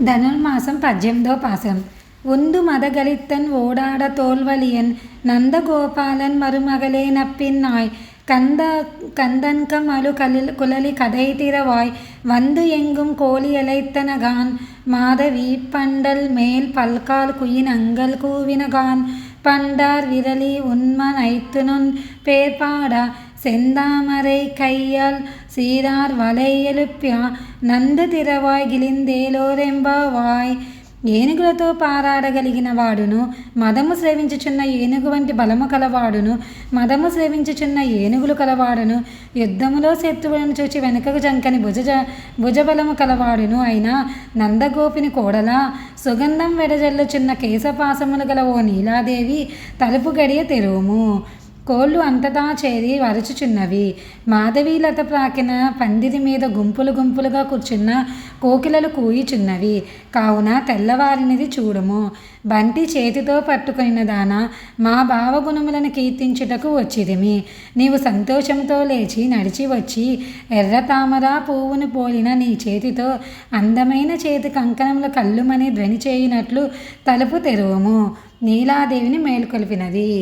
ధనుర్మాసం 18వ పాసం. உந்து மதகளித்தன் ஓடாட தோல்வலியன் நந்தகோபாலன் மருமகளே நப்பின்னாய் கந்தன்கம் அழு குழலி கதைதிரவாய் வந்து எங்கும் கோழி அலைத்தனகான் மாதவி பண்டல் மேல் பல்கால் குயின் அங்கல் கூவினகான் பண்டார் விரலி உண்மன் ஐத்துனுன் பேர்பாடா செந்தாமரை கையால் சீரார் வலை எழுப்பியா నందు తిరవాయ్ గిలిందేలోరెంబావాయ్. ఏనుగులతో పారాడగలిగిన వాడును, మదము స్రవించుచున్న ఏనుగు వంటి బలము కలవాడును, మదము స్రవించుచున్న ఏనుగులు కలవాడును, యుద్ధములో శత్రువులను చూచి వెనుకకు జంకని భుజబలము కలవాడును అయినా నందగోపిని కోడలా, సుగంధం వెడజల్లుచున్న కేశపాసములు గల ఓ నీలాదేవి, తలుపు గడియ తెరువుము. కోళ్ళు అంతటా చేరి వరచుచున్నవి. మాధవీలత ప్రాకిన పందిరి మీద గుంపులు గుంపులుగా కూర్చున్న కోకిలలు కూయిచున్నవి. కావున తెల్లవారినిది చూడుము. బంటి చేతితో పట్టుకున్న దాన మా భావగుణములను కీర్తించుటకు వచ్చిదిమి. నీవు సంతోషంతో లేచి నడిచి వచ్చి ఎర్ర తామర పువ్వును పోలిన నీ చేతితో అందమైన చేతి కంకణములు కళ్ళుమని ధ్వని చేయునట్లు తలుపు తెరువుము. నీలాదేవిని మేల్కొల్పినది.